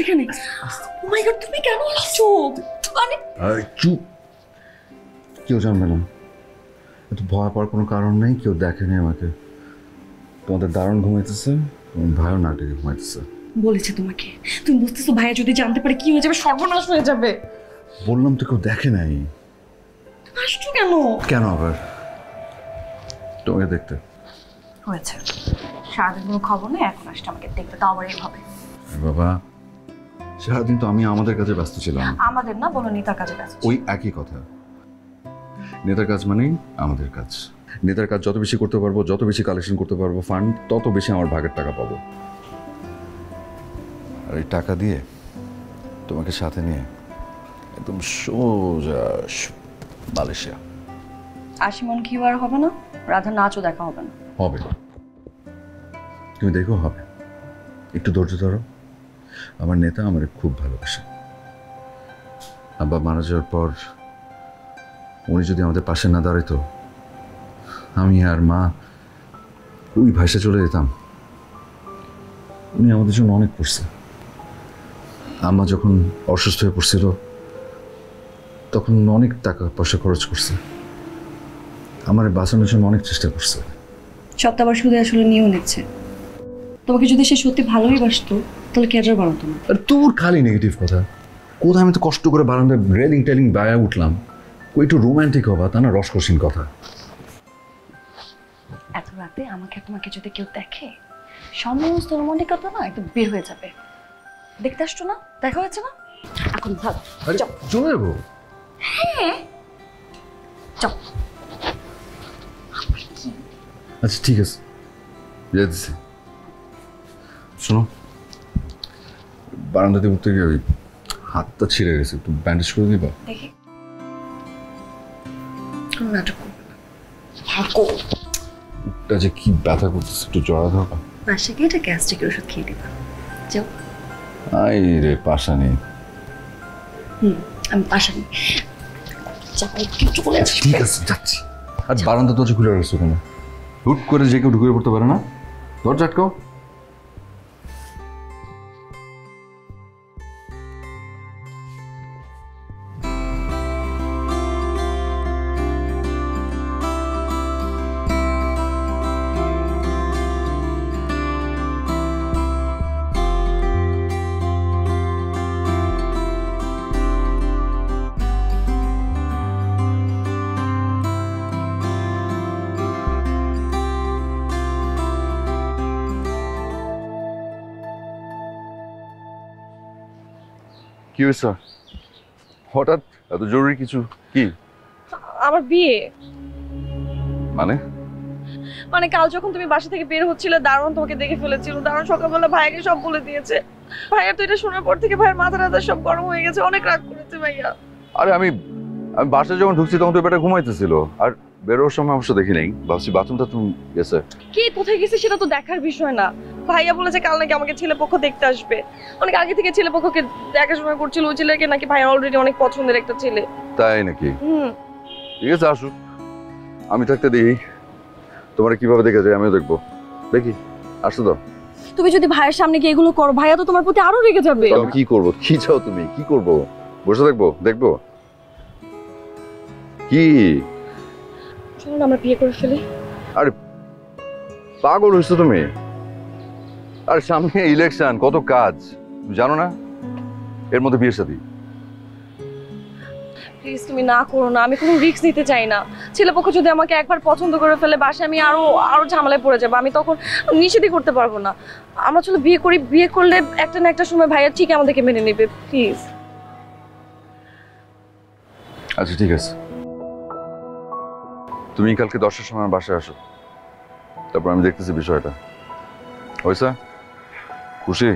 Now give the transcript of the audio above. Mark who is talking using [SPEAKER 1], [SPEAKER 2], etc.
[SPEAKER 1] এখানে? ও মাই গড, তুমি কেন আসছো? মানে
[SPEAKER 2] চুপ, কেউ জানবে না। এত ভয় পাওয়ার কোনো কারণ নেই, কেউ দেখেনি আমাকে। তোমাদের দারুণ ঘুমাইতেছে, তোমার ভাইও না ডেকে ঘুমাইতেছে।
[SPEAKER 1] বলেছে তোমাকে, তুমি বুঝতেছো ভাইয়া যদি জানতে পারে কি হয়ে যাবে, সর্বনাশ হয়ে যাবে।
[SPEAKER 2] বললাম তো কেউ দেখে নাই।
[SPEAKER 1] আসছো কেন?
[SPEAKER 2] কেন আবার? তোমাকে দেখতে।
[SPEAKER 1] হয়েছে, সারাদিন কোনো খবর নেই, এখন আসছে আমাকে দেখতে, তাও আবার এইভাবে।
[SPEAKER 2] বাবা, সারাদিন তো আমি আমাদের কাজে ব্যস্ত ছিলাম।
[SPEAKER 1] আমাদের না, বলো নেতার কাজে ব্যস্ত।
[SPEAKER 2] ওই একই কথা। নেতার কাজ মানেই আমাদের কাজ। নেতার কাজ যত বেশি করতে পারবো, যত বেশি কালেকশন করতে পারবো ফান্ড, তত বেশি আমার ভাগের টাকা পাবো। আর এই টাকা দিয়ে তোমাকে সাথে নিয়ে একদম সোজা মালয়েশিয়া।
[SPEAKER 1] 80 মন ঘিউ আর হবে না, রাধা নাচও দেখা হবে না।
[SPEAKER 2] হবে, তুমি দেখো হবে। একটু ধৈর্য ধরো। আমার নেতা আমার খুব ভালোবাসে। আব্বা মারা যাওয়ার পর উনি যদি আমাদের পাশে না দাঁড়াইতো, আমি আর মা ওই ভাইসে চলে যেতাম। উনি আমাদের জন্য অনেক করছে। আম্মা যখন অসুস্থ হয়ে পড়ছিল, তখন অনেক টাকা পয়সা খরচ করছে, আমার বাঁচানোর জন্য অনেক চেষ্টা করছে।
[SPEAKER 1] সবটা আবার শুধু আসলে নিয়েও নিচ্ছে। তোমাকে যদি সে সত্যি ভালোই বাসতো, তাহলে ক্যাডার বানাতো না।
[SPEAKER 2] আর তোর খালি নেগেটিভ কথা। কোথায় আমি তো কষ্ট করে বারান্দায় রেলিং টেলিং বায়া উঠলাম, ওই একটু রোমান্টিক হবা, তা না রসকসীন কথা।
[SPEAKER 1] এত রাতে আমাকে তোমাকে যদি কেউ দেখে, সমস্ত রোমান্টিকতা না একদম বের হয়ে যাবে। দেখতে আসছো না, দেখা হয়েছে না, এখন ভালো।
[SPEAKER 2] চলে যাবো?
[SPEAKER 1] হ্যাঁ চল।
[SPEAKER 2] আচ্ছা ঠিক আছে, যেতেছি। শোনো, বারান্দাতে উঠতে গিয়ে ওই হাতটা ছিঁড়ে গেছে, একটু ব্যান্ডেজ করে দিবা?
[SPEAKER 1] দেখি, কোনো নাটক করবে না, থাকো।
[SPEAKER 2] ওটা যে কি ব্যথা করতেছে, একটু জড়া ধরবা?
[SPEAKER 1] বাসে গিয়ে এটা গ্যাস্ট্রিকের ওষুধ খেয়ে দিবা, যাও।
[SPEAKER 2] আই রে পাশা নেই।
[SPEAKER 1] আমি পাশা নেই, যাও, একটু চলে আসছি।
[SPEAKER 2] ঠিক আছে যাচ্ছি। আর বারান্দা দরজা খুলে রাখছো কেন? হুট করে যে কেউ ঢুকে পড়তে পারে না, দরজা আটকাও। কি হয়েছে হঠাৎ, এত জরুরি কিছু? কি?
[SPEAKER 3] আমার বিয়ে।
[SPEAKER 2] মানে?
[SPEAKER 3] মানে কাল যখন তুমি বাসা থেকে বের হচ্ছিলে, দারুণ তোমাকে দেখে ফেলেছিল। দারুণ সকালবেলা ভাইয়াকে সব বলে দিয়েছে। ভাইয়া তো এটা শোনার পর থেকে ভাইয়ের মাথা টাথা সব গরম হয়ে গেছে, অনেক রাগ করেছে ভাইয়া।
[SPEAKER 2] আরে আমি বাসায় যখন ঢুকছি তখন তো বেটা ঘুমাইতেছিল, আর বেরোর সময় অবশ্য দেখি নাই, ভাবছি বাথরুমটা তুমি গেছে।
[SPEAKER 3] কে কোথায় গেছে সেটা তো দেখার বিষয় না। ভাইয়া বলেছে কাল নাকি আমাকে ছেলে পক্ষ দেখতে আসবে, অনেক আগে থেকে ছেলে পক্ষকে দেখাশোনা করছিল। ওই ছেলেকে নাকি ভাইয়া অলরেডি অনেক পছন্দের একটা ছেলে।
[SPEAKER 2] তাই নাকি? ঠিক আছে আসুক, আমি থাকতে দিই। তোমার কিভাবে দেখে যায় আমিও দেখবো। দেখি, আসো তো।
[SPEAKER 3] তুমি যদি ভাইয়ের সামনে গিয়ে এগুলো করো, ভাইয়া তো তোমার প্রতি আরো রেগে যাবে।
[SPEAKER 2] কি করবো? কি চাও তুমি? কি করবো? বসে থাকবো? দেখবো? কি?
[SPEAKER 3] চলো না আমরা বিয়ে করে ফেলি।
[SPEAKER 2] আরে পাগল হইছো তুমি? আরে সামনে ইলেকশন, কত কাজ জানো না? এর মধ্যে বিয়ের সাথে
[SPEAKER 3] প্লিজ তুমি না করো না, আমি কোনো রিস্ক নিতে চাই না। ছেলেপক্ষ যদি আমাকে একবার পছন্দ করে ফেলে, বাসায় আমি আরো ঝামেলায় পড়ে যাবো। আমি তখন নিষেধই করতে পারবো না। আমরা চলো বিয়ে করি, বিয়ে করলে একটা না একটা সময় ভাইয়া ঠিক আমাদেরকে মেনে নেবে। প্লিজ।
[SPEAKER 2] আচ্ছা ঠিক আছে, তুমি কালকে 10টার সময় বাসায় আসো, তারপর আমি দেখতেছি বিষয়টা। হয়েছে? খুশি?